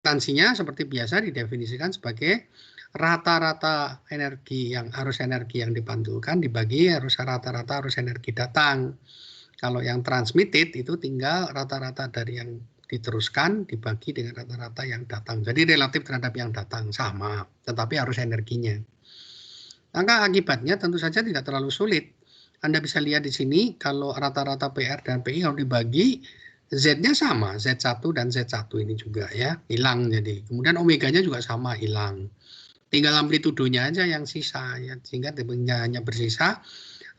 reflektansinya seperti biasa didefinisikan sebagai rata-rata energi yang arus energi yang dipantulkan dibagi rata-rata arus energi datang. Kalau yang transmitted itu tinggal rata-rata dari yang diteruskan dibagi dengan rata-rata yang datang. Jadi relatif terhadap yang datang sama, tetapi arus energinya. Maka akibatnya tentu saja tidak terlalu sulit. Anda bisa lihat di sini kalau rata-rata PR dan PI kalau dibagi Z-nya sama, Z1 dan Z1 ini juga ya, hilang jadi. Kemudian omeganya juga sama, hilang. Tinggal amplitudonya aja yang sisa ya, sehingga hanya bersisa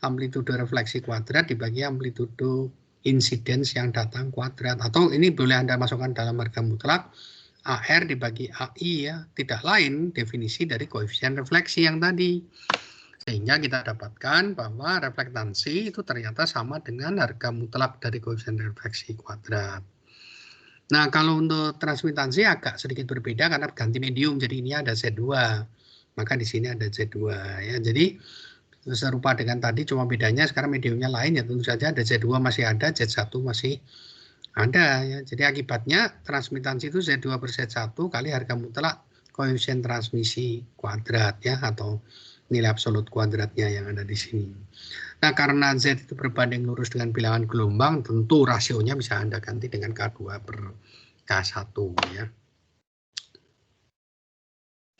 amplitudo refleksi kuadrat dibagi amplitudo insidence yang datang kuadrat. Atau ini boleh Anda masukkan dalam harga mutlak AR dibagi AI ya, tidak lain definisi dari koefisien refleksi yang tadi. Sehingga kita dapatkan bahwa reflektansi itu ternyata sama dengan harga mutlak dari koefisien refleksi kuadrat. Nah, kalau untuk transmitansi agak sedikit berbeda karena ganti medium. Jadi ini ada Z2. Maka di sini ada Z2 ya. Jadi serupa dengan tadi, cuma bedanya sekarang mediumnya lain ya, tentu saja ada Z2 masih ada, Z1 masih ada ya. Jadi akibatnya transmitansi itu Z2 per Z1 kali harga mutlak koefisien transmisi kuadrat ya, atau nilai absolut kuadratnya yang ada di sini. Nah, karena Z itu berbanding lurus dengan bilangan gelombang, tentu rasionya bisa Anda ganti dengan K2 per K1 ya.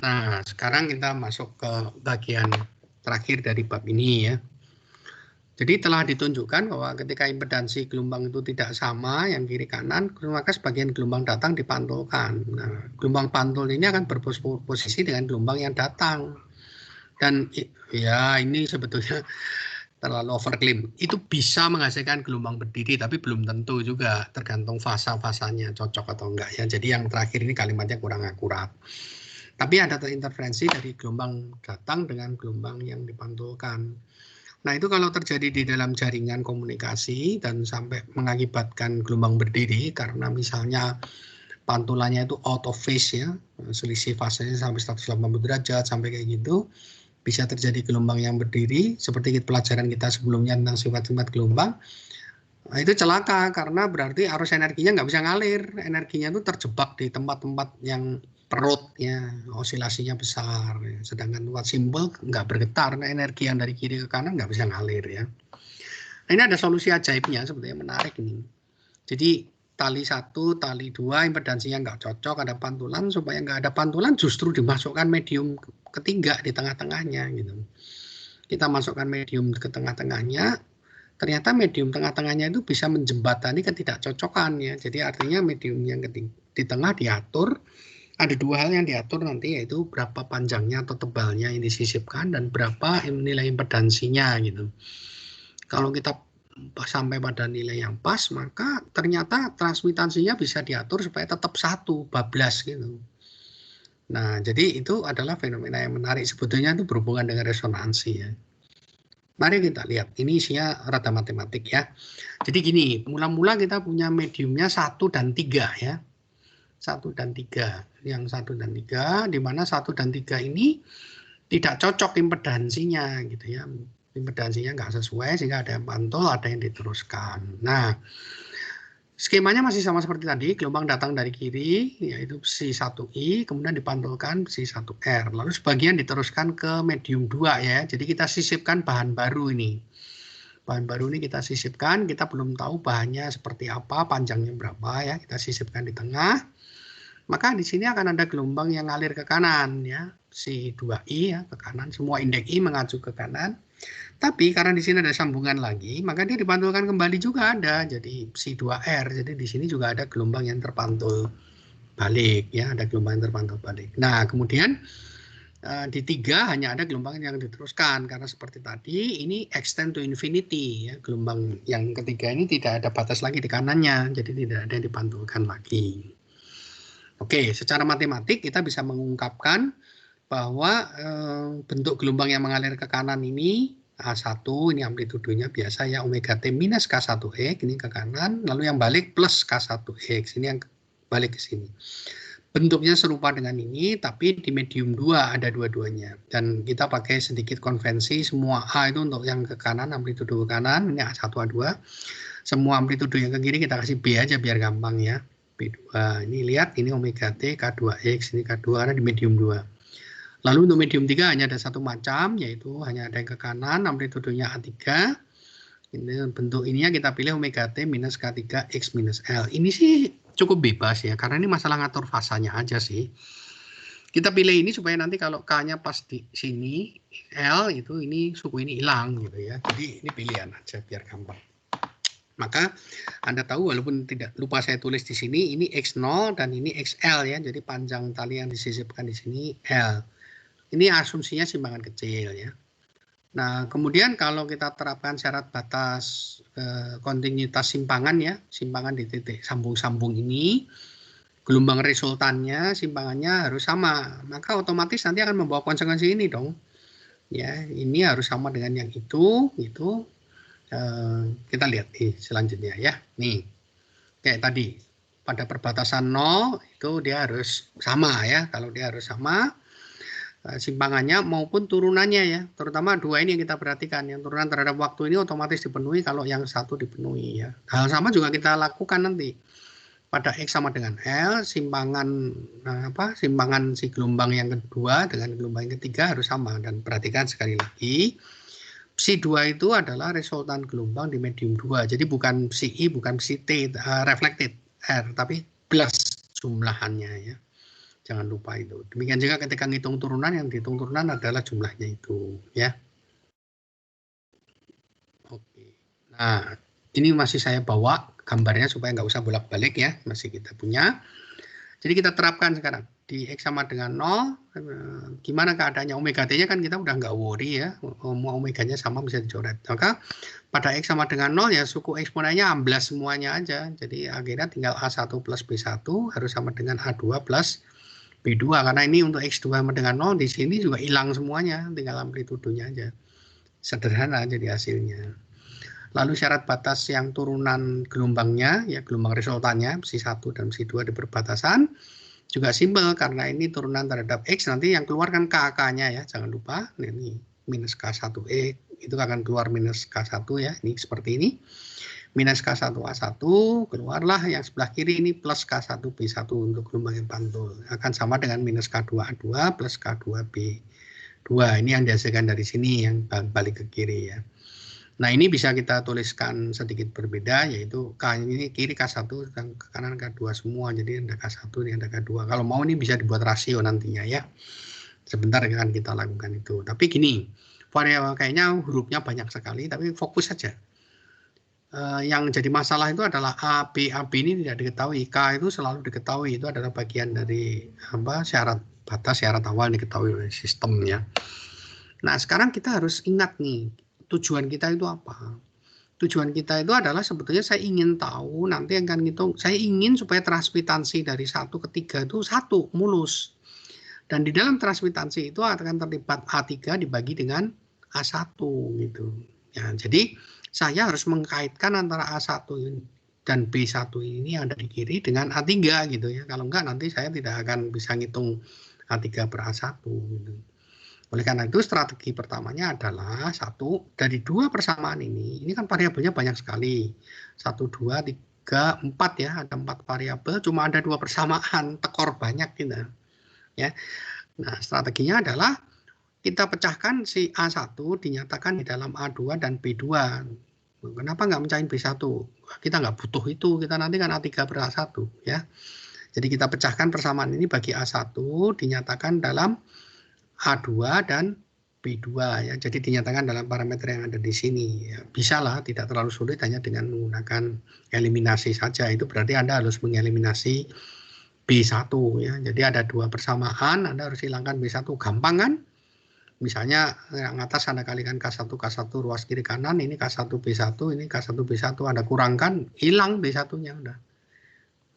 Nah, sekarang kita masuk ke bagian terakhir dari bab ini ya. Jadi telah ditunjukkan bahwa ketika impedansi gelombang itu tidak sama yang kiri kanan, maka sebagian gelombang datang dipantulkan. Nah, gelombang pantul ini akan berposisi dengan gelombang yang datang. Dan ya ini sebetulnya terlalu overclaim. Itu bisa menghasilkan gelombang berdiri, tapi belum tentu juga, tergantung fasa-fasanya cocok atau enggak ya. Jadi yang terakhir ini kalimatnya kurang akurat. Tapi ada interferensi dari gelombang datang dengan gelombang yang dipantulkan. Nah, itu kalau terjadi di dalam jaringan komunikasi dan sampai mengakibatkan gelombang berdiri karena misalnya pantulannya itu out of phase ya, selisih fasenya sampai 180 derajat sampai kayak gitu, bisa terjadi gelombang yang berdiri seperti pelajaran kita sebelumnya tentang sifat-sifat gelombang. Nah, itu celaka karena berarti arus energinya nggak bisa ngalir, energinya itu terjebak di tempat-tempat yang perutnya, osilasinya besar, ya. Sedangkan tempat simpel nggak bergetar, nah, energi yang dari kiri ke kanan nggak bisa ngalir ya. Nah, ini ada solusi ajaibnya, sebetulnya menarik ini. Jadi tali 1, tali 2 impedansinya nggak cocok, ada pantulan, supaya nggak ada pantulan justru dimasukkan medium ketiga di tengah-tengahnya gitu. Kita masukkan medium ke tengah-tengahnya, ternyata medium tengah-tengahnya itu bisa menjembatani ketidakcocokan ya. Jadi artinya medium yang di tengah diatur. Ada dua hal yang diatur nanti, yaitu berapa panjangnya atau tebalnya yang disisipkan dan berapa nilai impedansinya gitu. Kalau kita sampai pada nilai yang pas, maka ternyata transmitansinya bisa diatur supaya tetap satu, bablas gitu. Nah, jadi itu adalah fenomena yang menarik. Sebetulnya itu berhubungan dengan resonansi ya. Mari kita lihat, ini isinya rada matematik ya. Jadi gini, mula-mula kita punya mediumnya 1 dan 3 ya. 1 dan 3, yang 1 dan 3, di mana 1 dan 3 ini tidak cocok impedansinya gitu ya, impedansinya nggak sesuai sehingga ada yang pantul, ada yang diteruskan. Nah, skemanya masih sama seperti tadi, gelombang datang dari kiri yaitu besi 1I, kemudian dipantulkan besi 1R, lalu sebagian diteruskan ke medium 2 ya, jadi kita sisipkan bahan baru ini. Bahan baru ini kita sisipkan, kita belum tahu bahannya seperti apa, panjangnya berapa ya, kita sisipkan di tengah. Maka di sini akan ada gelombang yang ngalir ke kanan ya, si 2I ya ke kanan, semua indeks I mengacu ke kanan. Tapi karena di sini ada sambungan lagi, maka dia dipantulkan kembali juga ada, jadi si 2R. Jadi di sini juga ada gelombang yang terpantul balik ya, ada gelombang yang terpantul balik. Nah, kemudian di 3 hanya ada gelombang yang diteruskan karena seperti tadi ini extend to infinity ya, gelombang yang ketiga ini tidak ada batas lagi di kanannya, jadi tidak ada yang dipantulkan lagi. Oke, secara matematik kita bisa mengungkapkan bahwa bentuk gelombang yang mengalir ke kanan ini A1, ini amplitudonya biasa ya, omega T minus K1X, ini ke kanan, lalu yang balik plus K1X, ini yang balik ke sini. Bentuknya serupa dengan ini, tapi di medium 2 ada dua-duanya. Dan kita pakai sedikit konvensi, semua A itu untuk yang ke kanan, amplitudo ke kanan, ini A1, A2. Semua amplitudo yang ke kiri kita kasih B aja biar gampang ya. B2. Ini lihat, ini omega T, K2X, ini K2 karena di medium 2. Lalu untuk medium 3 hanya ada satu macam, yaitu hanya ada yang ke kanan, amplitudenya A3. Ini bentuk ininya kita pilih omega T minus K3 X minus L. Ini sih cukup bebas ya, karena ini masalah ngatur fasanya aja sih. Kita pilih ini supaya nanti kalau K-nya pas di sini, L itu ini suku ini hilang gitu ya. Jadi ini pilihan aja biar gampang. Maka Anda tahu walaupun tidak lupa saya tulis di sini, ini X0 dan ini XL ya. Jadi panjang tali yang disisipkan di sini L. Ini asumsinya simpangan kecil ya. Nah, kemudian kalau kita terapkan syarat batas kontinuitas simpangan ya, simpangan di titik sambung-sambung ini, gelombang resultannya, simpangannya harus sama. Maka otomatis nanti akan membawa konsekuensi ini dong. Ya, ini harus sama dengan yang itu. Kita lihat nih selanjutnya ya. Nih, kayak tadi pada perbatasan 0 itu dia harus sama ya. Kalau dia harus sama, simpangannya maupun turunannya ya. Terutama dua ini yang kita perhatikan. Yang turunan terhadap waktu ini otomatis dipenuhi kalau yang satu dipenuhi ya. Hal sama juga kita lakukan nanti. Pada X sama dengan L, simpangan simpangan si gelombang yang kedua dengan gelombang yang ketiga harus sama. Dan perhatikan sekali lagi, psi 2 itu adalah resultan gelombang di medium 2. Jadi bukan psi I, bukan psi T, reflected R, tapi plus jumlahannya ya. Jangan lupa itu. Demikian juga ketika ngitung turunan, yang dihitung turunan adalah jumlahnya itu ya. Oke. Nah, ini masih saya bawa gambarnya supaya nggak usah bolak-balik ya, masih kita punya. Jadi kita terapkan sekarang di X sama dengan 0, gimana keadaannya omega T-nya kan kita udah nggak worry ya, mau omeganya sama bisa dicoret. Maka pada X sama dengan 0 ya suku eksponennya amblas semuanya aja. Jadi akhirnya tinggal A1 plus B1 harus sama dengan A2 plus B2, karena ini untuk X2 sama dengan 0 di sini juga hilang semuanya, tinggal amplitudenya aja. Sederhana jadi hasilnya. Lalu syarat batas yang turunan gelombangnya, ya gelombang resultannya, psi 1 dan psi 2 di perbatasan, juga simpel karena ini turunan terhadap X, nanti yang keluar kan KK-nya ya, jangan lupa, ini minus K1E, itu akan keluar minus K1 ya, ini seperti ini, minus K1A1, keluarlah yang sebelah kiri ini plus K1B1 untuk gelombang yang pantul, akan sama dengan minus K2A2 plus K2B2, ini yang dihasilkan dari sini, yang balik ke kiri ya. Nah, ini bisa kita tuliskan sedikit berbeda, yaitu K ini kiri K1 dan ke kanan K2 semua. Jadi ada K1, ini ada K2. Kalau mau ini bisa dibuat rasio nantinya ya. Sebentar akan kita lakukan itu. Tapi gini, variabel kayaknya hurufnya banyak sekali, tapi fokus saja. Yang jadi masalah itu adalah A, B ini tidak diketahui. K itu selalu diketahui. Itu adalah bagian dari syarat batas, syarat awal diketahui oleh sistem ya. Nah, sekarang kita harus ingat nih, tujuan kita itu apa? Tujuan kita itu adalah sebetulnya saya ingin tahu nanti akan ngitung. Saya ingin supaya transmitansi dari 1 ke 3 itu 1 mulus. Dan di dalam transmitansi itu akan terlibat A3 dibagi dengan A1 gitu. Ya, jadi saya harus mengkaitkan antara A1 dan B1 ini yang ada di kiri dengan A3 gitu ya. Kalau enggak nanti saya tidak akan bisa ngitung A3 per A1 gitu. Oleh karena itu strategi pertamanya adalah satu, dari dua persamaan ini kan variabelnya banyak sekali. 1, 2, 3, 4 ya, ada 4 variabel, cuma ada 2 persamaan, tekor banyak gitu. Ya. Nah, strateginya adalah kita pecahkan si A1 dinyatakan di dalam A2 dan B2. Kenapa nggak mencahin B1? Kita nggak butuh itu, kita nanti kan A3 per A1 ya. Jadi kita pecahkan persamaan ini bagi A1 dinyatakan dalam A2 dan B2 ya. Jadi dinyatakan dalam parameter yang ada di sini. Ya, bisa lah, tidak terlalu sulit hanya dengan menggunakan eliminasi saja. Itu berarti Anda harus mengeliminasi B1 ya. Jadi ada 2 persamaan, Anda harus hilangkan B1. Gampang kan? Misalnya yang atas Anda kalikan K1 ruas kiri kanan, ini K1 B1, ini K1 B1, Anda kurangkan, hilang B1-nya udah.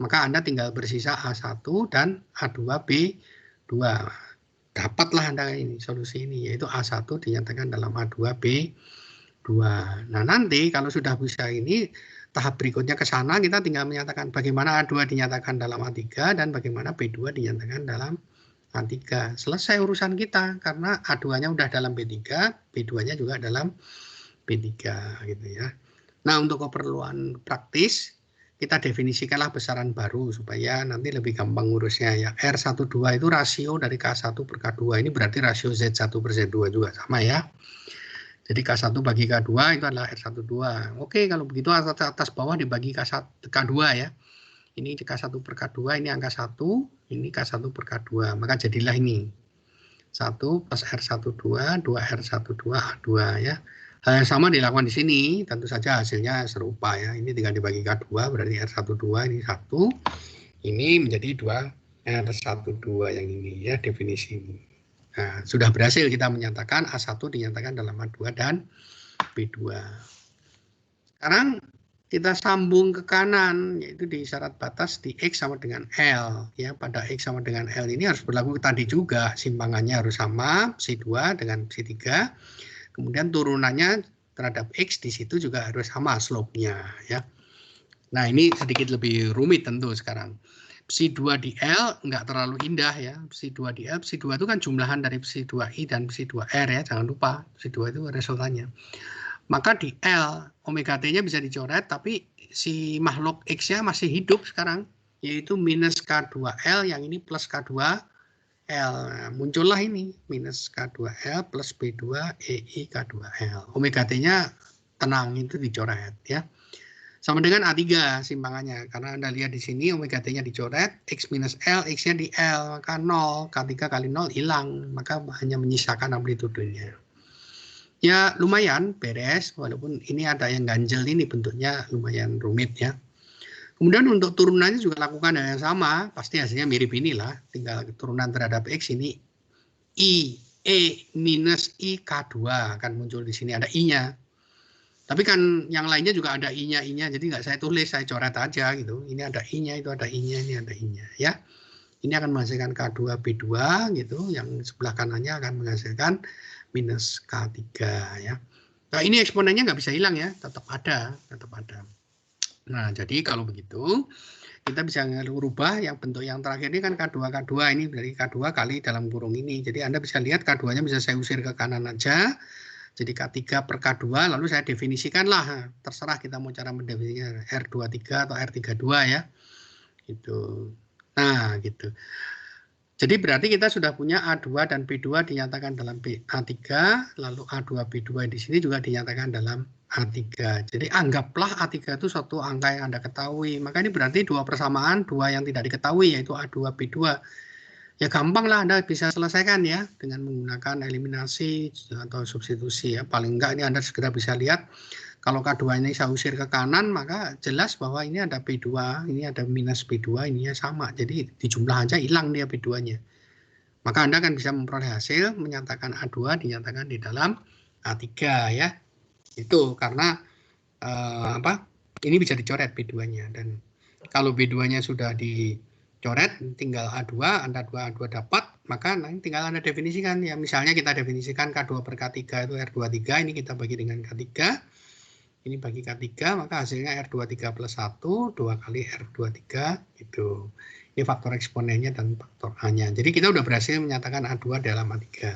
Maka Anda tinggal bersisa A1 dan A2 B2. Dapatlah Anda ini solusi ini, yaitu A1 dinyatakan dalam A2 B2. Nah, nanti kalau sudah bisa ini, tahap berikutnya ke sana kita tinggal menyatakan bagaimana A2 dinyatakan dalam A3 dan bagaimana B2 dinyatakan dalam A3. Selesai urusan kita karena A2-nya udah dalam B3, B2-nya juga dalam B3 gitu ya. Nah, untuk keperluan praktis kita definisikanlah besaran baru supaya nanti lebih gampang ngurusnya ya. R12 itu rasio dari K1 per K2. Ini berarti rasio Z1 per Z2 juga sama ya. Jadi K1 bagi K2 itu adalah R12. Oke, kalau begitu atas bawah dibagi K2 ya. Ini K1 per K2, ini angka 1, ini K1 per K2. Maka jadilah ini 1 plus R12, 2R12A2 ya. Hal yang sama dilakukan di sini, tentu saja hasilnya serupa ya. Ini tinggal dibagi K2, berarti R12 ini 1. Ini menjadi 2R12 yang ini ya, definisi ini. Nah, sudah berhasil kita menyatakan A1 dinyatakan dalam A2 dan B2. Sekarang kita sambung ke kanan, yaitu di syarat batas di X sama dengan L. Ya, pada X sama dengan L ini harus berlaku tadi juga, simpangannya harus sama, psi 2 dengan psi 3. Kemudian turunannya terhadap X di situ juga harus sama slope-nya. Ya. Nah, ini sedikit lebih rumit tentu sekarang. Psi 2 di L nggak terlalu indah ya. Psi 2 di L, psi 2 itu kan jumlahan dari psi 2I dan psi 2R ya, jangan lupa. Psi 2 itu resultannya. Maka di L, omega T-nya bisa dicoret, tapi si makhluk X-nya masih hidup sekarang, yaitu minus K2L, yang ini plus K2L. Nah, muncullah ini, minus K2L plus B2 EI K2L. Omega T-nya tenang, itu dicoret ya. Sama dengan A3 simpangannya, karena Anda lihat di sini omega T-nya dicoret, X minus L, X-nya di L, maka 0, K3 kali 0 hilang, maka hanya menyisakan amplitudenya. Ya lumayan beres, walaupun ini ada yang ganjel ini bentuknya lumayan rumit ya. Kemudian untuk turunannya juga lakukan hal yang sama, pasti hasilnya mirip inilah, tinggal turunan terhadap X ini I, E minus I K2 akan muncul di sini, ada I-nya. Tapi kan yang lainnya juga ada I-nya, jadi nggak saya tulis, saya coret aja gitu. Ini ada I-nya, itu ada I-nya, ini ada I-nya ya. Ini akan menghasilkan K2B2 gitu, yang sebelah kanannya akan menghasilkan minus K3 ya. Nah ini eksponennya nggak bisa hilang ya, tetap ada. Nah jadi kalau begitu kita bisa merubah yang bentuk yang terakhir ini kan K2 ini dari K2 kali dalam kurung ini. Jadi Anda bisa lihat K2-nya bisa saya usir ke kanan aja. Jadi K3 per K2 lalu saya definisikanlah, terserah kita mau cara mendefinisikan R23 atau R32 ya. Gitu. Nah gitu. Jadi berarti kita sudah punya A2 dan B2 dinyatakan dalam A3, lalu A2, B2 di sini juga dinyatakan dalam A3. Jadi anggaplah A3 itu suatu angka yang Anda ketahui. Maka ini berarti dua persamaan, dua yang tidak diketahui, yaitu A2, B2. Ya gampang lah Anda bisa selesaikan ya, dengan menggunakan eliminasi atau substitusi ya. Paling enggak ini Anda segera bisa lihat, kalau K2 ini saya usir ke kanan, maka jelas bahwa ini ada B2, ini ada minus B2, ininya sama. Jadi dijumlah aja hilang dia B2-nya. Maka Anda akan bisa memperoleh hasil, menyatakan A2 dinyatakan di dalam A3 ya. Itu karena ini bisa dicoret B2-nya. Dan kalau B2-nya sudah dicoret, tinggal A2, Anda A2 dapat, maka nanti tinggal Anda definisikan. Ya, misalnya kita definisikan K2 per K3 itu R23, ini kita bagi dengan K3. Ini bagi K3, maka hasilnya R23 plus 1, 2 kali R23, gitu. Ini faktor eksponennya dan faktor A-nya. Jadi kita udah berhasil menyatakan A2 dalam A3.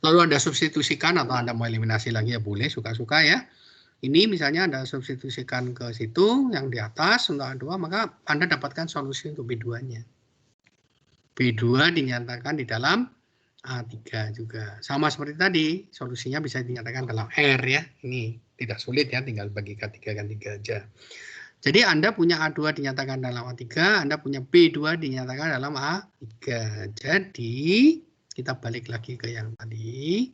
Lalu Anda substitusikan atau Anda mau eliminasi lagi ya boleh, suka-suka ya. Ini misalnya Anda substitusikan ke situ, yang di atas untuk A2, maka Anda dapatkan solusi untuk B2-nya. B2 dinyatakan di dalam A3 juga. Sama seperti tadi, solusinya bisa dinyatakan dalam R ya. Ini tidak sulit ya, tinggal bagi K3 kan 3 aja. Jadi Anda punya A2 dinyatakan dalam A3, Anda punya B2 dinyatakan dalam A3. Jadi kita balik lagi ke yang tadi.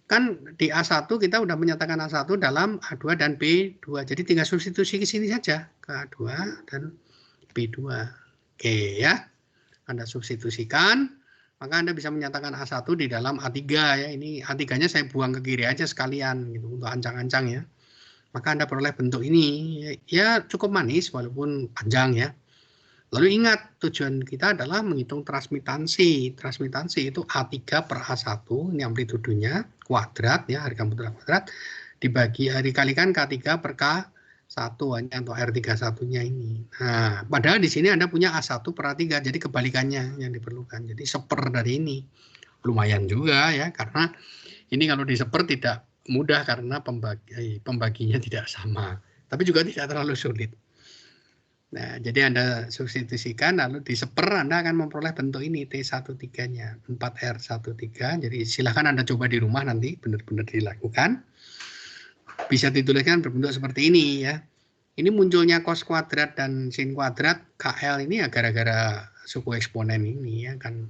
Kan di A1 kita udah menyatakan A1 dalam A2 dan B2. Jadi tinggal substitusi ke sini saja, ke A2 dan B2. Oke ya. Anda substitusikan, maka Anda bisa menyatakan A1 di dalam A3 ya. Ini A3-nya saya buang ke kiri aja sekalian gitu untuk ancang-ancang ya. Maka Anda peroleh bentuk ini ya cukup manis walaupun panjang ya. Lalu ingat tujuan kita adalah menghitung transmitansi. Transmitansi itu A3 per A1, ini amplitudenya kuadrat ya, harga mutlak kuadrat dikalikan K3 per K1 atau R31-nya ini. Nah, padahal di sini Anda punya A1 per A3, jadi kebalikannya yang diperlukan. Jadi seper dari ini. Lumayan juga ya, karena ini kalau diseper tidak mudah karena pembaginya tidak sama. Tapi juga tidak terlalu sulit. Nah, jadi Anda substitusikan lalu diseper, Anda akan memperoleh bentuk ini T13-nya, 4R13. Jadi silakan Anda coba di rumah nanti, benar-benar dilakukan. Bisa dituliskan berbentuk seperti ini ya. Ini munculnya cos kuadrat dan sin kuadrat KL ini ya gara-gara suku eksponen ini ya kan.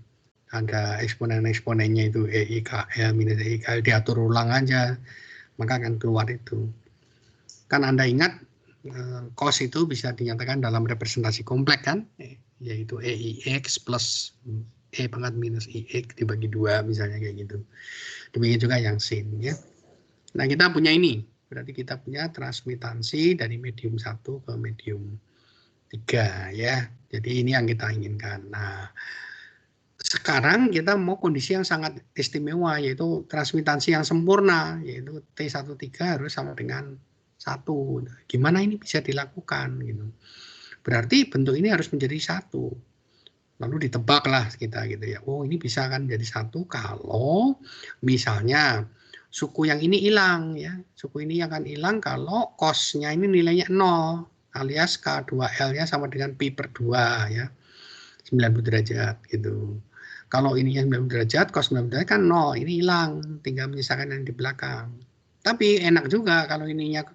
Ada eksponen-eksponennya itu EI KL minus EI KL, diatur ulang aja, maka akan keluar itu. Kan Anda ingat cos itu bisa dinyatakan dalam representasi kompleks kan, yaitu EIX plus E pangkat minus IX dibagi 2 misalnya kayak gitu. Demikian juga yang sin ya. Nah, kita punya ini. Berarti kita punya transmitansi dari medium 1 ke medium 3 ya. Jadi ini yang kita inginkan. Nah, sekarang kita mau kondisi yang sangat istimewa, yaitu transmitansi yang sempurna, yaitu T13 harus sama dengan 1. Gimana ini bisa dilakukan gitu. Berarti bentuk ini harus menjadi 1. Lalu ditebaklah kita gitu ya. Oh, ini bisa kan jadi 1 kalau misalnya suku yang ini hilang ya. Suku ini akan hilang kalau cos-nya ini nilainya 0 alias K2L-nya sama dengan pi per 2 ya. 90 derajat gitu. Kalau ininya 90 derajat, cos 90 derajat kan 0, ini hilang, tinggal menyisakan yang di belakang. Tapi enak juga kalau ininya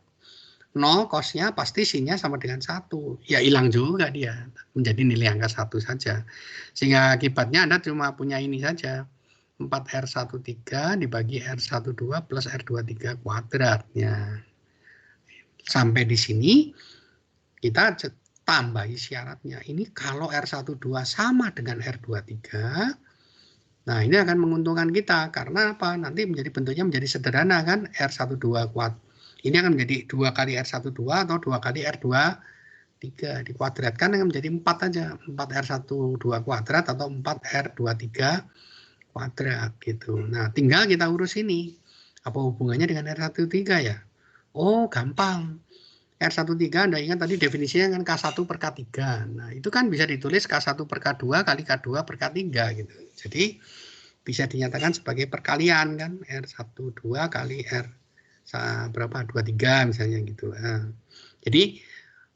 0, cosnya pasti sinnya sama dengan 1. Ya hilang juga dia, menjadi nilai angka 1 saja. Sehingga akibatnya Anda cuma punya ini saja, 4R13 dibagi R12 plus R23 kuadratnya. Sampai di sini kita tambahi syaratnya. Ini kalau R12 sama dengan R23, nah ini akan menguntungkan kita. Karena apa? Nanti menjadi bentuknya menjadi sederhana kan, R12 kuadrat. Ini akan menjadi 2 kali R12 atau 2 kali R23. Dikuadratkan dengan menjadi 4 aja. 4R12 kuadrat atau 4R23 kuadrat gitu. Nah, tinggal kita urus ini. Apa hubungannya dengan R13 ya? Oh, gampang. R13 Anda ingat tadi definisinya kan K1 per K3. Nah, itu kan bisa ditulis K1 per K2 kali K2 per K3 gitu. Jadi bisa dinyatakan sebagai perkalian kan, R12 kali R berapa? 23 misalnya gitu. Nah, jadi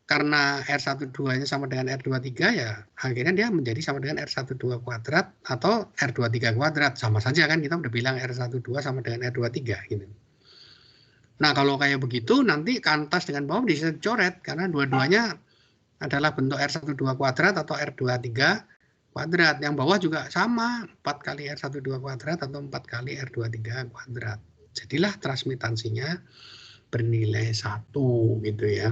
karena R12-nya sama dengan R23 ya akhirnya dia menjadi sama dengan R12 kuadrat atau R23 kuadrat. Sama saja kan, kita udah bilang R12 sama dengan R23 gitu. Nah, kalau kayak begitu nanti kantas dengan bawah bisa dicoret karena dua-duanya adalah bentuk R12 kuadrat atau R23 kuadrat. Yang bawah juga sama, 4 kali R12 kuadrat atau 4 kali R23 kuadrat. Jadilah transmitansinya bernilai 1 gitu ya.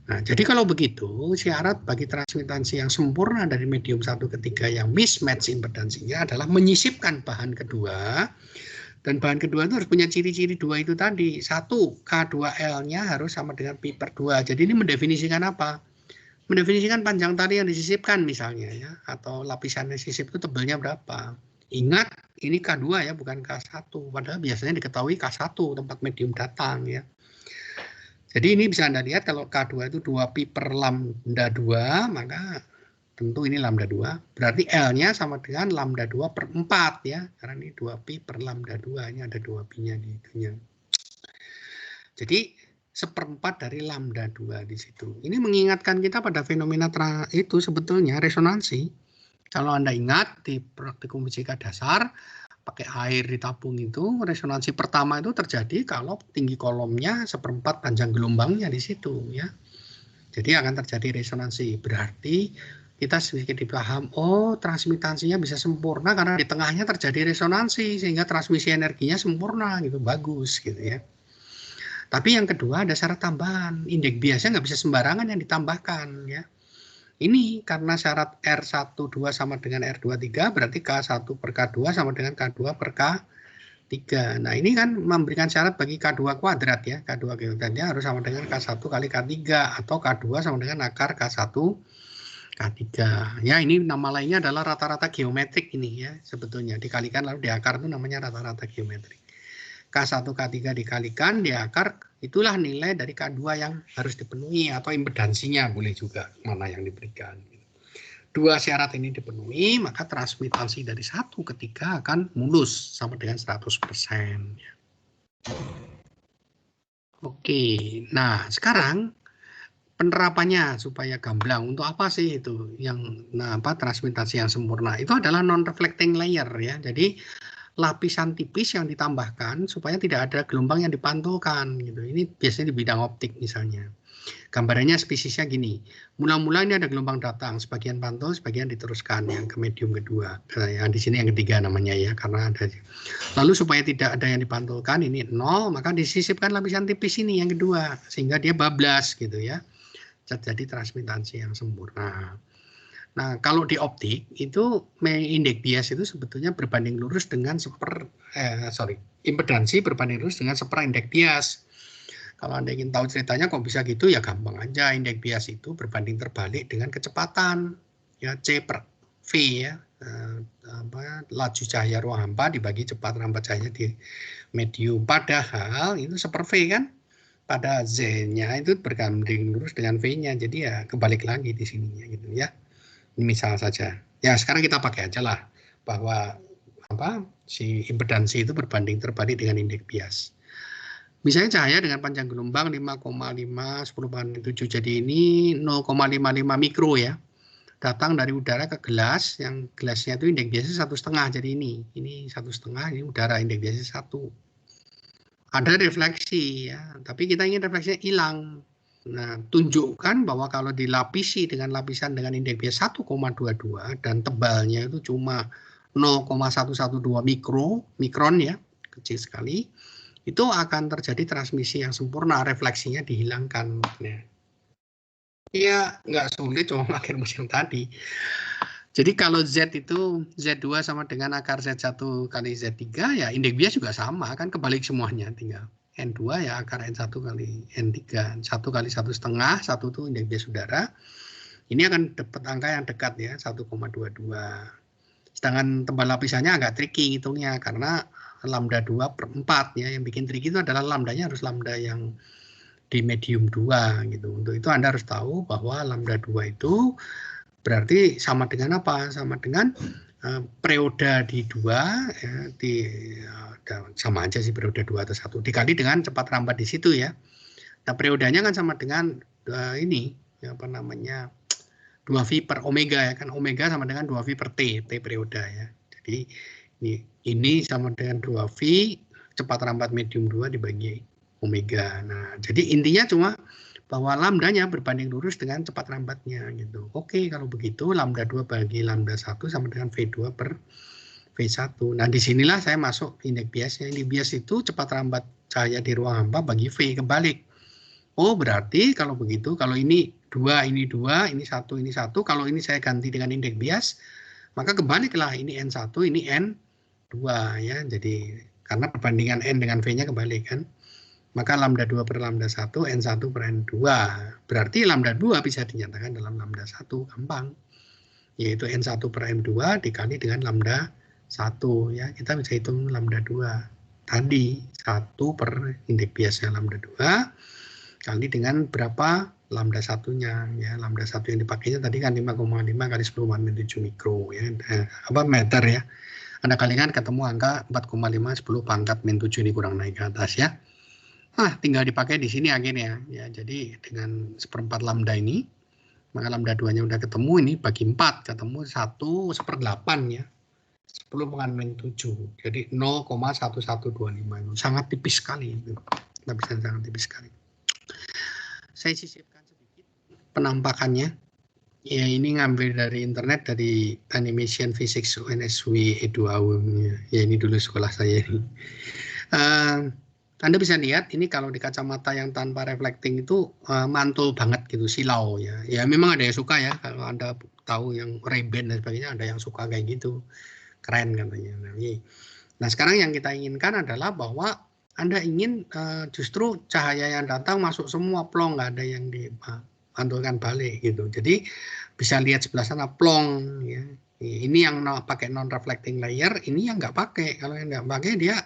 Nah, jadi kalau begitu syarat bagi transmitansi yang sempurna dari medium 1 ke 3 yang mismatch impedansinya adalah menyisipkan bahan kedua. Dan bahan kedua itu harus punya ciri-ciri 2 itu tadi. 1, K2L-nya harus sama dengan pi per 2. Jadi ini mendefinisikan apa? Mendefinisikan panjang tali yang disisipkan misalnya ya, atau lapisan yang disisip itu tebalnya berapa. Ingat, ini K2 ya, bukan K1. Padahal biasanya diketahui K1, tempat medium datang ya. Jadi ini bisa Anda lihat kalau K2 itu 2 pi per lambda 2, maka tentu ini lambda 2, berarti L-nya sama dengan lambda 2 per 4 ya, karena ini 2 pi per lambda 2, ini ada 2 pi-nya di itunya. Jadi seperempat dari lambda 2 di situ. Ini mengingatkan kita pada fenomena itu sebetulnya resonansi. Kalau Anda ingat di praktikum fisika dasar, pakai air ditabung itu, resonansi pertama itu terjadi kalau tinggi kolomnya seperempat panjang gelombangnya di situ ya. Jadi akan terjadi resonansi. Berarti kita sedikit dipaham, oh transmitansinya bisa sempurna karena di tengahnya terjadi resonansi sehingga transmisi energinya sempurna gitu, bagus gitu ya. Tapi yang kedua ada syarat tambahan, indeks biasnya nggak bisa sembarangan yang ditambahkan ya. Ini karena syarat R12 sama dengan R23 berarti K1 per K2 sama dengan K2 per K3. Nah ini kan memberikan syarat bagi K2 kuadrat ya. K2 kuadratnya harus sama dengan K1 kali K3 atau K2 sama dengan akar K1 K3. Ya ini nama lainnya adalah rata-rata geometrik ini ya sebetulnya. Dikalikan lalu di akar itu namanya rata-rata geometrik. K1 K3 dikalikan di akar, itulah nilai dari K2 yang harus dipenuhi atau impedansinya boleh juga mana yang diberikan. Dua syarat ini dipenuhi, maka transmitansi dari 1 ke 3 akan mulus sama dengan 100%. Oke, nah sekarang penerapannya supaya gamblang. Untuk apa sih itu yang transmitasi yang sempurna? Itu adalah non-reflecting layer ya. Jadi lapisan tipis yang ditambahkan supaya tidak ada gelombang yang dipantulkan gitu. Ini biasanya di bidang optik misalnya. Gambarannya spesiesnya gini. Mula-mula ini ada gelombang datang, sebagian pantul, sebagian diteruskan yang ke medium kedua. Yang di sini yang ketiga namanya ya, karena ada. Lalu supaya tidak ada yang dipantulkan, ini 0, maka disisipkan lapisan tipis ini yang kedua, sehingga dia bablas gitu ya. Jadi transmitasi yang sempurna. Nah, kalau di optik itu indeks bias itu sebetulnya berbanding lurus dengan impedansi berbanding lurus dengan indeks bias. Kalau Anda ingin tahu ceritanya kok bisa gitu, ya gampang aja. Indeks bias itu berbanding terbalik dengan kecepatan ya C per V ya. Laju cahaya ruang hampa dibagi cepat rambat cahaya di medium. Padahal itu seper V kan. Pada Z-nya itu berbanding lurus dengan V-nya. Jadi ya kebalik lagi di sininya gitu ya. Ini misal saja. Ya sekarang kita pakai aja lah bahwa si impedansi itu berbanding terbalik dengan indeks bias. Misalnya cahaya dengan panjang gelombang 5,5 10⁻⁷. Jadi ini 0,55 mikro ya. Datang dari udara ke gelas, yang gelasnya itu indeks biasnya 1,5. Jadi ini 1,5, ini udara indeks biasnya 1. Ada refleksi ya, tapi kita ingin refleksinya hilang. Nah, tunjukkan bahwa kalau dilapisi dengan lapisan dengan indeks bias 1,22 dan tebalnya itu cuma 0,112 mikron ya, kecil sekali, itu akan terjadi transmisi yang sempurna, refleksinya dihilangkan. Ya, nggak sulit, cuma pakai rumus yang tadi. Jadi kalau Z itu Z2 sama dengan akar Z1 kali Z3, ya indeks bias juga sama, kan kebalik semuanya, tinggal N2 ya akar N1 kali N3, 1 kali 1,5, 1 itu indeks bias udara. Ini akan dapat angka yang dekat ya, 1,22. Sedangkan tebal lapisannya agak tricky hitungnya, karena lambda 2 per 4 ya, yang bikin tricky itu adalah lambdanya harus lambda yang di medium 2 gitu. Untuk itu Anda harus tahu bahwa lambda 2 itu berarti sama dengan apa? Sama dengan periode di 2 ya, sama aja sih periode 2 atau 1 dikali dengan cepat rambat di situ ya. Nah, periodenya kan sama dengan ini ya, 2V per omega ya kan, omega sama dengan 2V per T periode ya. Jadi ini sama dengan 2V cepat rambat medium 2 dibagi omega. Nah, jadi intinya cuma bahwa lambdanya berbanding lurus dengan cepat rambatnya gitu. Oke, kalau begitu lambda 2 bagi lambda 1 sama dengan V2 per V1. Nah, disinilah saya masuk indeks biasnya. Indeks bias itu cepat rambat cahaya di ruang hampa bagi V, kebalik. Oh, berarti kalau begitu, kalau ini 2, ini 2, ini 1, ini 1, kalau ini saya ganti dengan indeks bias, maka kebaliklah, ini N1, ini N2 ya. Jadi karena perbandingan N dengan V-nya kebalik kan. Maka lambda 2 per lambda 1, N1 per N2. Berarti lambda 2 bisa dinyatakan dalam lambda 1, gampang. Yaitu N1 per N2 dikali dengan lambda 1. Ya, kita bisa hitung lambda 2. Tadi 1 per indeks biasnya lambda 2 kali dengan berapa lambda 1-nya. Ya, lambda 1 yang dipakainya tadi kan 5,5 kali 10⁻⁷ mikro ya. Meter ya. Anda kalikan ketemu angka 4,5 10 pangkat min 7 ini kurang naik ke atas ya. Nah, tinggal dipakai di sini akhirnya ya. Jadi dengan 1/4 lambda ini, maka lambda 2-nya udah ketemu, ini bagi 4 ketemu 1/8 ya. 10⁻⁷. Jadi 0,1125. Sangat tipis sekali itu. Lapisan sangat tipis sekali. Saya sisipkan sedikit penampakannya. Ya, ini ngambil dari internet, dari Animation Physics UNSW Edu Aum. Ya, ini dulu sekolah saya ini. Anda bisa lihat ini kalau di kacamata yang tanpa reflecting itu mantul banget gitu, silau ya. Ya memang ada yang suka ya, kalau Anda tahu yang Ray-Ban dan sebagainya, ada yang suka kayak gitu. Keren katanya. Nah, sekarang yang kita inginkan adalah bahwa Anda ingin justru cahaya yang datang masuk semua plong, nggak ada yang dipantulkan balik gitu. Jadi bisa lihat sebelah sana plong ya. Ini yang pakai non reflecting layer, ini yang nggak pakai. Kalau yang nggak pakai dia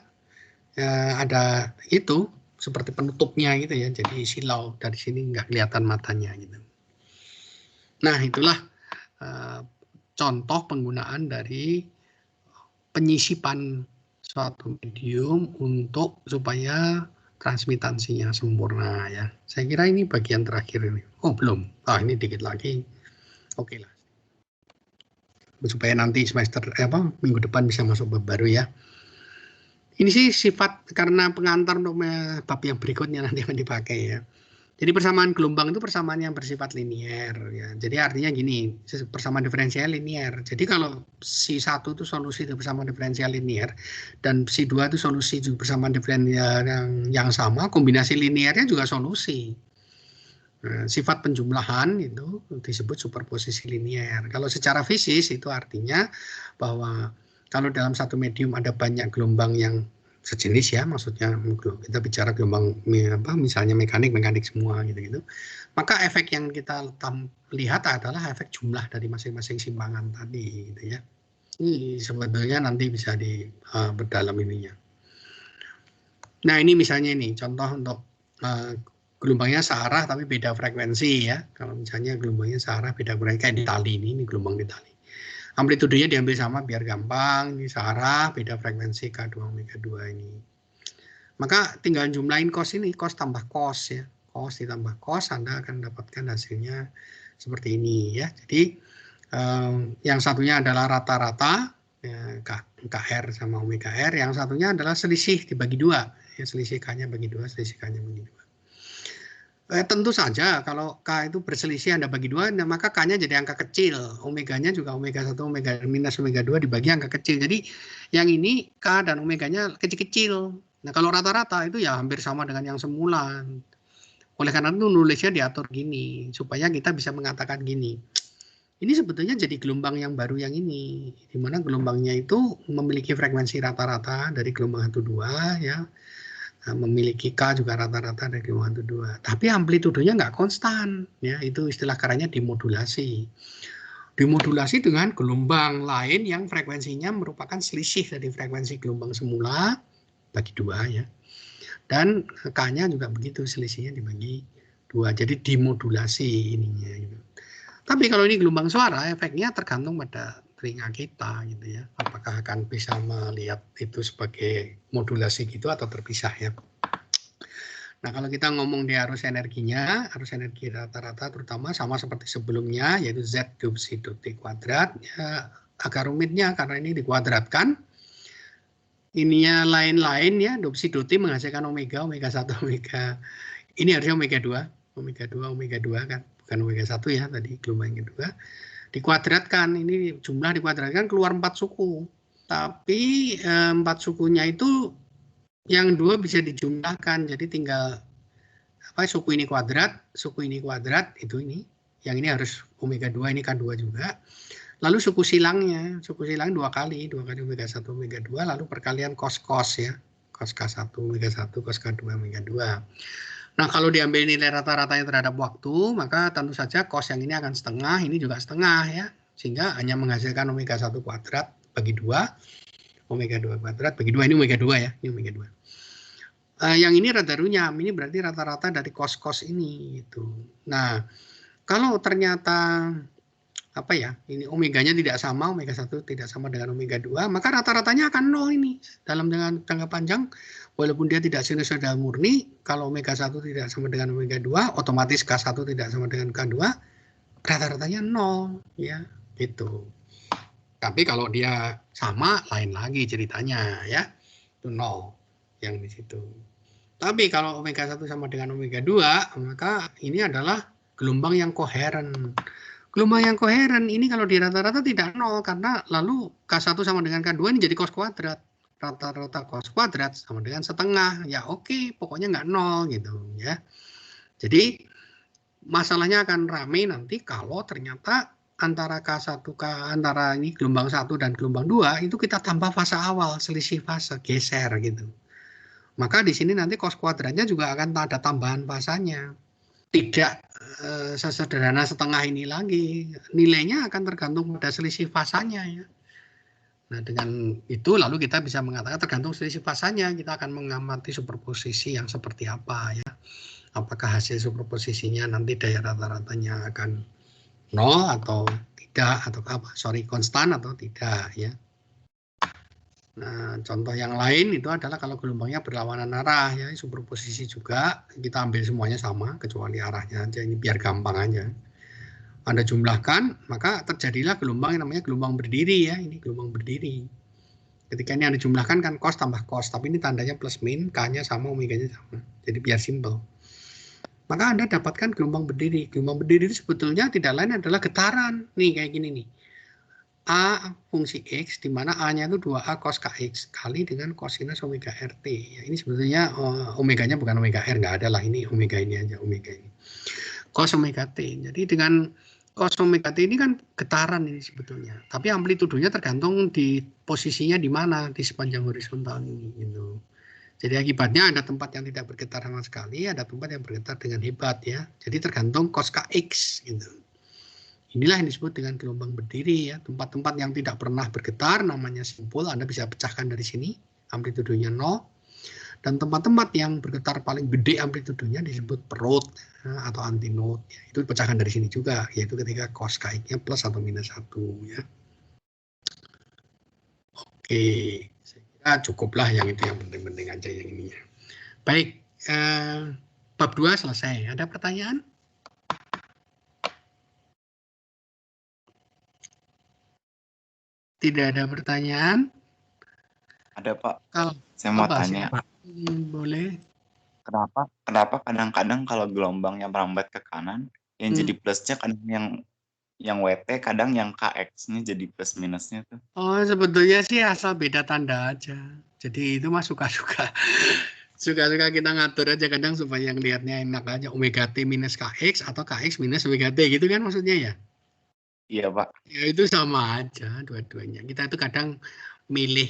ada itu seperti penutupnya gitu ya, jadi silau, dari sini nggak kelihatan matanya gitu. Nah, itulah contoh penggunaan dari penyisipan suatu medium untuk supaya transmitansinya sempurna ya. Saya kira ini bagian terakhir ini. Oh belum. Ini dikit lagi. Oke lah. Supaya nanti semester minggu depan bisa masuk bab baru ya. Ini sih sifat karena pengantar untuk bab yang berikutnya nanti akan dipakai ya. Jadi persamaan gelombang itu persamaan yang bersifat linier ya. Jadi artinya gini, persamaan diferensial linier. Jadi kalau si 1 itu solusi dari persamaan diferensial linier dan si 2 itu solusi persamaan diferensial yang sama, kombinasi liniernya juga solusi. Nah, sifat penjumlahan itu disebut superposisi linier. Kalau secara fisis itu artinya bahwa kalau dalam satu medium ada banyak gelombang yang sejenis ya, maksudnya kita bicara gelombang misalnya mekanik semua gitu-gitu, maka efek yang kita lihat adalah efek jumlah dari masing-masing simpangan tadi gitu ya. Ini sebetulnya nanti bisa berdalam ininya. Nah ini misalnya ini contoh untuk gelombangnya searah tapi beda frekuensi ya. Kalau misalnya gelombangnya searah beda frekuensi kayak di tali ini gelombang di tali. Amplitudenya diambil sama biar gampang, ini searah, beda frekuensi K2 omega 2 ini. Maka tinggal jumlahin cos ini, cos tambah cos ya. Cos ditambah cos, Anda akan mendapatkan hasilnya seperti ini ya. Jadi yang satunya adalah rata-rata ya, KR sama omega R, yang satunya adalah selisih dibagi 2. Ya, selisih K-nya bagi 2, selisih K-nya bagi 2. Tentu saja kalau K itu berselisih Anda bagi 2, nah maka K-nya jadi angka kecil. Omeganya juga omega 1, omega minus omega 2 dibagi angka kecil. Jadi yang ini K dan omeganya kecil-kecil. Nah kalau rata-rata itu ya hampir sama dengan yang semula. Oleh karena itu nulisnya diatur gini, supaya kita bisa mengatakan gini. Ini sebetulnya jadi gelombang yang baru yang ini. Di mana gelombangnya itu memiliki frekuensi rata-rata dari gelombang 1-2 ya. Memiliki K juga rata-rata dari gelombang 1-2. Tapi amplitudenya nggak konstan. Ya, itu istilah karanya dimodulasi. Dimodulasi dengan gelombang lain yang frekuensinya merupakan selisih dari frekuensi gelombang semula bagi 2 ya. Dan K-nya juga begitu, selisihnya dibagi 2. Jadi dimodulasi ininya. Gitu. Tapi kalau ini gelombang suara, efeknya tergantung pada telinga kita gitu ya, apakah akan bisa melihat itu sebagai modulasi gitu atau terpisah ya. Nah kalau kita ngomong di arus energinya, arus energi rata-rata terutama sama seperti sebelumnya, yaitu Z diopsi T kuadrat ya, agak rumitnya karena ini dikuadratkan, ininya lain-lain ya, diopsi T menghasilkan omega 1, omega ini harusnya omega 2 kan, bukan omega 1 ya tadi gelombang yang kedua. Dikuadratkan, ini jumlah dikuadratkan keluar 4 suku. Tapi 4 sukunya itu yang 2 bisa dijumlahkan. Jadi tinggal suku ini kuadrat itu ini. Yang ini harus omega 2, ini K2 juga. Lalu suku silang 2 kali omega 1 omega 2 lalu perkalian cos ya. Cos K1 omega 1 cos K2 omega 2. Nah, kalau diambil nilai rata-ratanya terhadap waktu, maka tentu saja cos yang ini akan setengah, ini juga setengah ya. Sehingga hanya menghasilkan omega 1 kuadrat bagi 2, omega 2 kuadrat bagi 2, ini omega 2 ya, ini omega 2. Yang ini rada runyam, ini berarti rata-rata dari cos ini gitu. Nah, kalau ternyata ini omeganya tidak sama, omega 1 tidak sama dengan omega 2, maka rata-ratanya akan 0 ini. Dalam jangka panjang, walaupun dia tidak sinusoidal murni, kalau omega 1 tidak sama dengan omega 2, otomatis K1 tidak sama dengan K2, rata-ratanya 0 ya, gitu. Tapi kalau dia sama, lain lagi ceritanya ya, itu 0 yang di situ. Tapi kalau omega 1 sama dengan omega 2, maka ini adalah gelombang yang koheren. Gelombang yang koheren ini kalau di rata-rata tidak 0 karena lalu K1 sama dengan K2 ini jadi cos kuadrat. Rata-rata cos kuadrat sama dengan setengah. Ya oke, pokoknya nggak 0 gitu ya. Jadi masalahnya akan rame nanti kalau ternyata antara antara ini gelombang 1 dan gelombang 2 itu kita tambah fase awal, selisih fase, geser gitu. Maka di sini nanti cos kuadratnya juga akan ada tambahan fasanya. Tidak sesederhana setengah ini lagi, nilainya akan tergantung pada selisih fasanya ya. Nah dengan itu lalu kita bisa mengatakan tergantung selisih fasanya kita akan mengamati superposisi yang seperti apa ya. Apakah hasil superposisinya nanti daya rata-ratanya akan 0 atau tidak atau konstan atau tidak ya. Nah, contoh yang lain itu adalah kalau gelombangnya berlawanan arah ya, superposisi juga, kita ambil semuanya sama kecuali arahnya aja, ini biar gampang aja. Anda jumlahkan, maka terjadilah gelombang yang namanya gelombang berdiri ya, ini gelombang berdiri. Ketika ini Anda jumlahkan kan cos tambah cos, tapi ini tandanya plus min, K-nya sama, omeganya sama. Jadi biar simple. Maka Anda dapatkan gelombang berdiri. Gelombang berdiri itu sebetulnya tidak lain adalah getaran. Nih kayak gini nih. A fungsi X, di mana A-nya itu 2A cos KX kali dengan kosinus omega RT. Ya, ini sebetulnya omeganya bukan omega R, nggak ada lah. Ini omega ini aja, omega ini. Cos omega T. Jadi dengan cos omega T ini kan getaran ini sebetulnya. Tapi amplitudonya tergantung di posisinya di mana, di sepanjang horizontal ini. Gitu. Jadi akibatnya ada tempat yang tidak bergetar sama sekali, ada tempat yang bergetar dengan hebat ya. Jadi tergantung cos KX gitu. Inilah yang disebut dengan gelombang berdiri ya. Tempat-tempat yang tidak pernah bergetar namanya simpul, Anda bisa pecahkan dari sini, amplitudenya 0. Dan tempat-tempat yang bergetar paling gede amplitudenya disebut perut ya, atau antinode. Ya. Itu pecahkan dari sini juga, yaitu ketika cos KX-nya plus atau minus 1 ya. Oke, saya kira cukuplah yang itu, yang penting-penting aja yang ini ya. Baik, bab 2 selesai. Ada pertanyaan? Tidak ada pertanyaan? Ada Pak. Kalau Saya mau tanya. Pak. Boleh. Kenapa kadang-kadang kalau gelombangnya merambat ke kanan, yang jadi plusnya kadang yang WT, kadang yang KX-nya jadi plus minusnya tuh. Oh, sebetulnya sih asal beda tanda aja. Jadi itu mah suka-suka. Suka-suka kita ngatur aja kadang supaya yang lihatnya enak aja. Omega T minus KX atau KX minus Omega T gitu kan maksudnya ya? Iya Pak. Ya itu sama aja dua-duanya. Kita itu kadang milih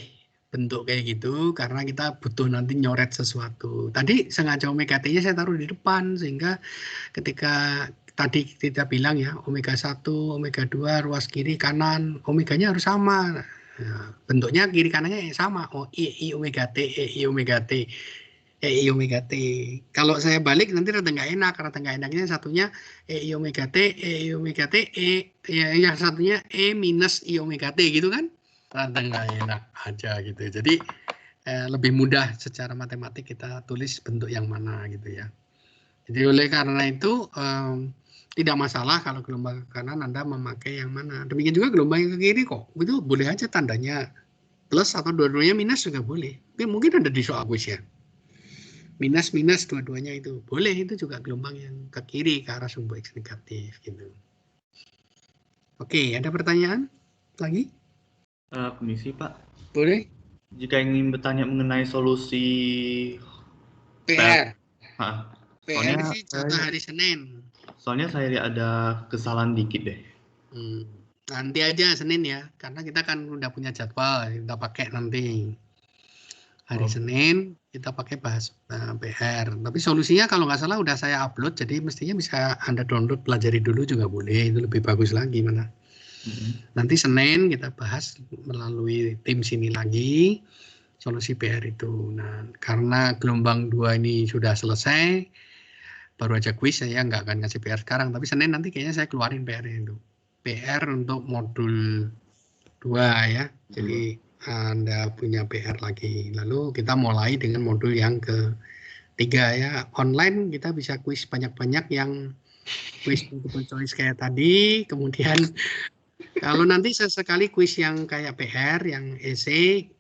bentuk kayak gitu karena kita butuh nanti nyoret sesuatu. Tadi sengaja Omega T-nya saya taruh di depan sehingga ketika tadi kita bilang ya omega 1, omega 2, ruas kiri kanan, omeganya harus sama. Nah, bentuknya kiri kanannya sama. Oh, I omega T, I omega T. Omega T. Kalau saya balik nanti rada nggak enak, enaknya satunya I omega T, omega T, ya, yang satunya E minus I omega T gitu kan? Rada nggak enak aja gitu. Jadi lebih mudah secara matematik kita tulis bentuk yang mana gitu ya. Jadi oleh karena itu tidak masalah kalau gelombang ke kanan Anda memakai yang mana. Demikian juga gelombang yang ke kiri kok. Itu boleh aja tandanya plus atau dua-duanya minus juga boleh. Tapi mungkin ada di soal kuis ya. Minus dua-duanya itu. Boleh, itu juga gelombang yang ke kiri ke arah sumbu X negatif gitu. Oke, ada pertanyaan lagi? Permisi Pak. Boleh. Jika ingin bertanya mengenai solusi PR. PR sih contoh hari Senin. Soalnya saya lihat ada kesalahan dikit deh. Nanti aja Senin ya, karena kita kan udah punya jadwal, kita pakai nanti. Hari Senin kita pakai bahas PR. Tapi solusinya kalau nggak salah udah saya upload, jadi mestinya bisa Anda download, pelajari dulu juga boleh, itu lebih bagus lagi mana. Nanti Senin kita bahas melalui tim sini lagi solusi PR itu. Nah, karena gelombang 2 ini sudah selesai, baru aja kuis, saya nggak akan ngasih PR sekarang, tapi Senin nanti kayaknya saya keluarin PR-nya itu. PR untuk modul 2 ya. Jadi Anda punya PR lagi. Lalu kita mulai dengan modul yang ketiga ya. Online kita bisa kuis banyak-banyak yang kuis multiple choice kayak tadi. Kemudian kalau nanti sesekali kuis yang kayak PR, yang essay,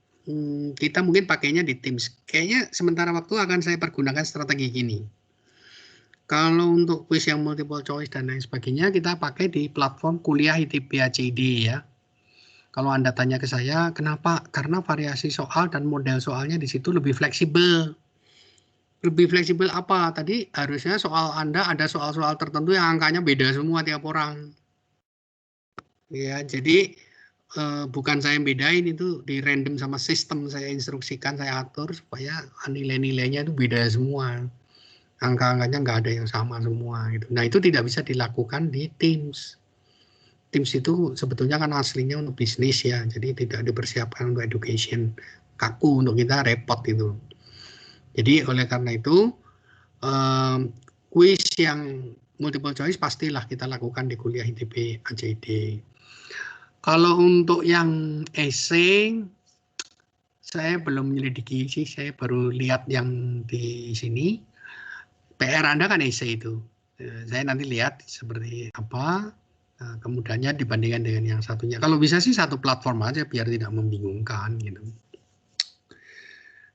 kita mungkin pakainya di Teams. Kayaknya sementara waktu akan saya pergunakan strategi gini. Kalau untuk kuis yang multiple choice dan lain sebagainya, kita pakai di platform kuliah ITB ACD ya. Kalau Anda tanya ke saya, kenapa? Karena variasi soal dan model soalnya di situ lebih fleksibel. Lebih fleksibel apa? Tadi harusnya soal Anda ada soal-soal tertentu yang angkanya beda semua tiap orang. Ya, jadi bukan saya yang bedain, itu di random sama sistem saya instruksikan, saya atur supaya nilai-nilainya itu beda semua. Angka-angkanya nggak ada yang sama semua gitu. Nah, itu tidak bisa dilakukan di Teams. Teams itu sebetulnya kan aslinya untuk bisnis ya, jadi tidak dipersiapkan untuk education. Kaku untuk kita, repot itu. Jadi oleh karena itu kuis yang multiple choice pastilah kita lakukan di kuliah ITB ACD. Kalau untuk yang essay Saya belum menyelidiki sih, saya baru lihat yang di sini. PR Anda kan essay itu. Saya nanti lihat seperti apa kemudahannya dibandingkan dengan yang satunya. Kalau bisa sih satu platform aja biar tidak membingungkan gitu.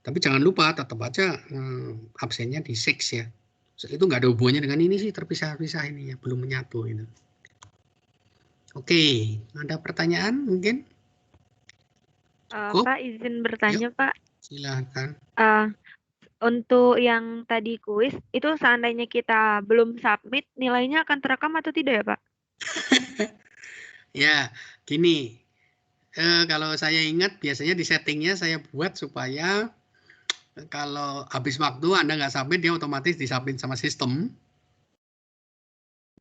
Tapi jangan lupa tetap aja absennya di 6 ya. Itu nggak ada hubungannya dengan ini sih, terpisah-pisah ini ya, belum menyatu itu. Oke, ada pertanyaan mungkin? Pak, izin bertanya, Yuk, Pak. silakan. Untuk yang tadi kuis, itu seandainya kita belum submit, nilainya akan terekam atau tidak ya, Pak? Ya, gini. Kalau saya ingat, biasanya di settingnya saya buat supaya kalau habis waktu Anda nggak submit, dia otomatis disubmit sama sistem.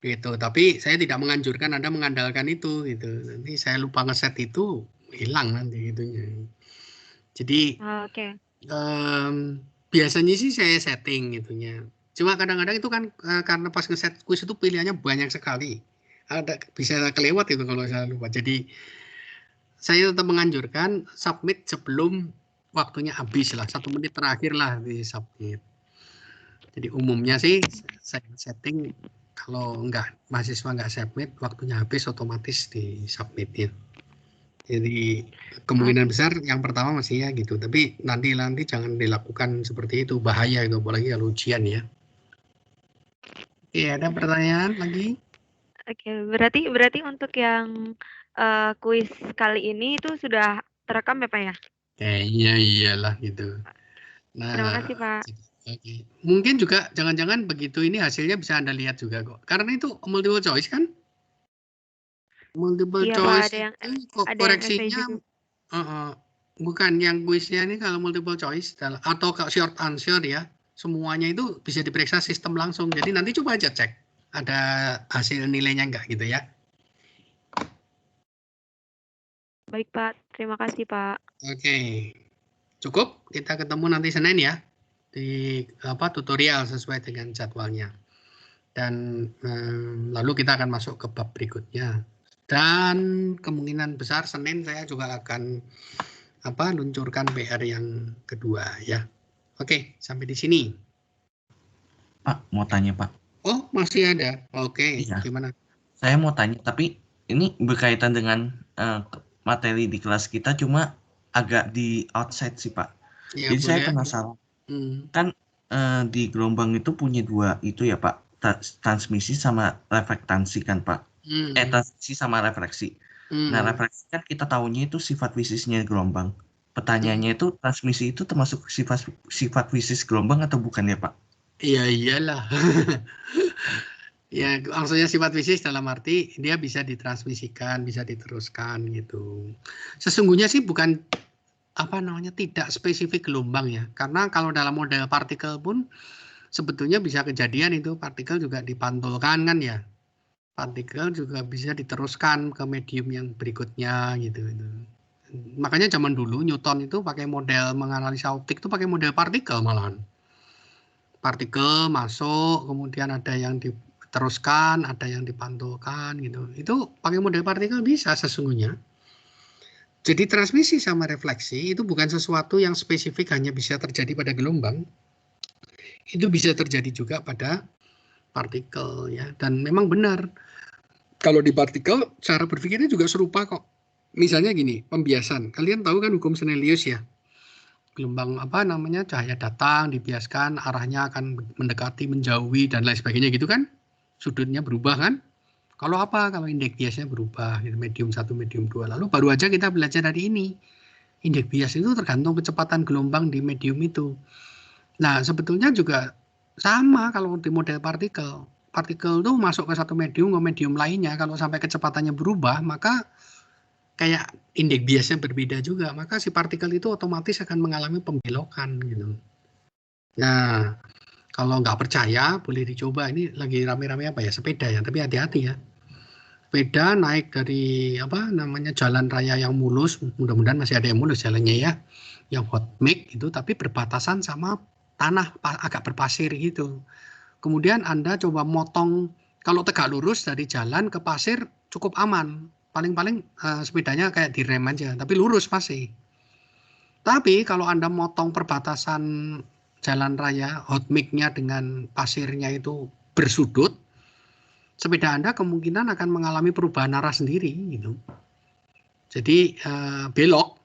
Gitu. Tapi saya tidak menganjurkan Anda mengandalkan itu gitu. Nanti saya lupa ngeset itu, hilang nanti gitunya. Jadi biasanya sih saya setting gitunya. Cuma kadang-kadang itu kan karena pas ngeset quiz itu pilihannya banyak sekali. Ada bisa kelewat itu kalau saya lupa. Jadi saya tetap menganjurkan submit sebelum waktunya habis lah, 1 menit terakhir lah di submit. Jadi umumnya sih saya setting kalau mahasiswa nggak submit, waktunya habis otomatis di submit ya. Jadi kemungkinan besar yang pertama masih ya gitu. Tapi nanti jangan dilakukan seperti itu, bahaya itu apalagi kalau ujian ya. Oke, ada pertanyaan lagi? Oke, berarti untuk yang kuis kali ini itu sudah terekam ya, Pak ya? Kayaknya iyalah gitu. Nah, terima kasih, Pak. Oke. Mungkin juga jangan-jangan begitu ini hasilnya bisa Anda lihat juga kok. Karena itu multiple choice kan? Multiple Iya, choice Pak, itu ada koreksinya yang bukan yang kuisnya ini kalau multiple choice atau short answer ya. Semuanya itu bisa diperiksa sistem langsung. Jadi nanti coba aja cek ada hasil nilainya enggak gitu ya. Baik, Pak. Terima kasih, Pak. Oke. Cukup, kita ketemu nanti Senin ya. Di tutorial sesuai dengan jadwalnya. Dan lalu kita akan masuk ke bab berikutnya. Dan kemungkinan besar Senin saya juga akan luncurkan PR yang kedua ya. Oke, sampai di sini. Pak, mau tanya Pak. Oh, masih ada. Oke, iya. Gimana? Saya mau tanya, tapi ini berkaitan dengan materi di kelas kita, cuma agak di outside sih Pak. Ya, jadi boleh. Saya penasaran. Kan di gelombang itu punya 2 itu ya Pak, transmisi sama reflektansi kan Pak. Transmisi sama refleksi. Nah, refleksi kan kita tahunya itu sifat fisisnya gelombang. Pertanyaannya itu transmisi itu termasuk sifat fisis gelombang atau bukan ya Pak? Iya, iyalah. Ya, maksudnya sifat fisis dalam arti dia bisa ditransmisikan, bisa diteruskan gitu. Sesungguhnya sih bukan tidak spesifik gelombang ya. Karena kalau dalam model partikel pun sebetulnya bisa kejadian itu partikel juga dipantulkan kan ya. Partikel juga bisa diteruskan ke medium yang berikutnya gitu. Makanya zaman dulu Newton itu pakai model menganalisa optik itu pakai model partikel malahan. Partikel masuk, kemudian ada yang diteruskan, ada yang dipantulkan gitu. Itu pakai model partikel bisa sesungguhnya. Jadi transmisi sama refleksi itu bukan sesuatu yang spesifik hanya bisa terjadi pada gelombang. Itu bisa terjadi juga pada partikel ya. Dan memang benar. Kalau di partikel cara berpikirnya juga serupa kok. Misalnya gini, pembiasan. Kalian tahu kan hukum Snellius ya? Gelombang cahaya datang, dibiaskan, arahnya akan mendekati, menjauhi, dan lain sebagainya gitu kan? Sudutnya berubah kan? Kalau kalau indeks biasnya berubah, medium 1, medium 2. Lalu baru aja kita belajar dari ini. Indeks bias itu tergantung kecepatan gelombang di medium itu. Nah, sebetulnya juga sama kalau di model partikel. Partikel itu masuk ke satu medium ke medium lainnya, kalau sampai kecepatannya berubah, maka kayak indeks biasnya berbeda juga, maka si partikel itu otomatis akan mengalami pembelokan gitu. Nah, kalau nggak percaya boleh dicoba. Ini lagi rame-rame sepeda ya, tapi hati-hati ya. Sepeda naik dari jalan raya yang mulus, mudah-mudahan masih ada yang mulus jalannya ya, yang hot mix itu, tapi berbatasan sama tanah agak berpasir gitu. Kemudian Anda coba motong, kalau tegak lurus dari jalan ke pasir cukup aman. Paling-paling sepedanya kayak direm aja, tapi lurus pasti. Tapi kalau Anda motong perbatasan jalan raya, hot mix-nya dengan pasirnya itu bersudut, sepeda Anda kemungkinan akan mengalami perubahan arah sendiri gitu. Jadi belok,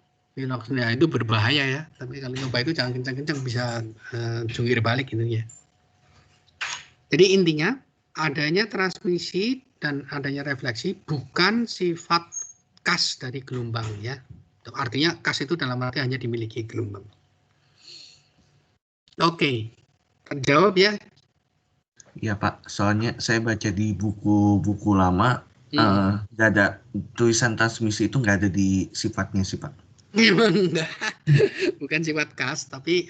nah itu berbahaya ya. Tapi kalau nyoba itu jangan kencang-kencang, bisa jungkir balik gitu ya. Jadi intinya adanya transmisi dan adanya refleksi bukan sifat khas dari gelombang ya. Artinya khas itu dalam arti hanya dimiliki gelombang. Oke, terjawab ya? Iya Pak, soalnya saya baca di buku-buku lama, nggak ada tulisan transmisi itu nggak ada di sifatnya sih Pak. Memang enggak, bukan sifat khas, tapi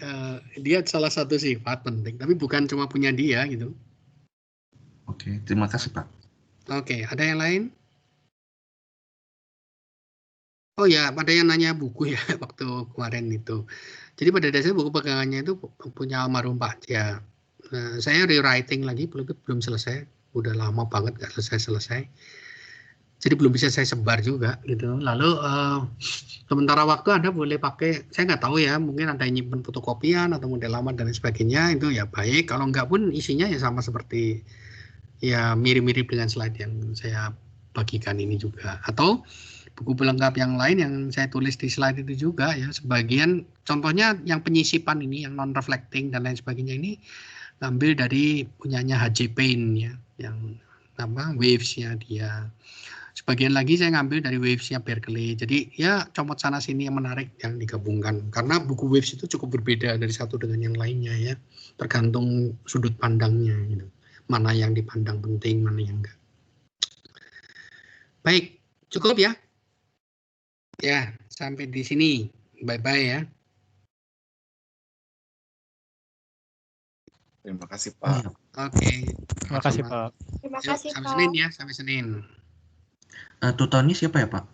dia salah satu sifat penting, tapi bukan cuma punya dia gitu. Oke, terima kasih Pak. Oke, ada yang lain? Oh ya, ada yang nanya buku ya waktu kemarin itu. Jadi pada dasarnya buku pegangannya itu punya almarhum Pak ya. Saya rewriting lagi, belum selesai, udah lama banget nggak selesai. Jadi belum bisa saya sebar juga gitu. Lalu sementara waktu Anda boleh pakai, saya nggak tahu ya, mungkin ada yang nyimpen fotokopian atau model lama dan sebagainya, itu ya baik. Kalau nggak pun isinya ya sama seperti ya mirip-mirip dengan slide yang saya bagikan ini juga. Atau buku pelengkap yang lain yang saya tulis di slide itu juga ya, sebagian contohnya yang penyisipan ini, yang non-reflecting dan lain sebagainya ini ngambil dari punyanya H.J. Payne ya, yang apa Waves-nya dia. Sebagian lagi saya ngambil dari Waves-nya Berkeley. Jadi ya comot sana sini yang menarik yang digabungkan. Karena buku Waves itu cukup berbeda dari satu dengan yang lainnya ya, tergantung sudut pandangnya gitu. Mana yang dipandang penting, mana yang enggak. Baik, cukup ya. Ya, sampai di sini. Bye-bye ya. Terima kasih Pak. Oke. Terima kasih Pak. Terima Yuk, kasih sampai Pak. Senin ya, sampai Senin. Tutornya siapa ya Pak?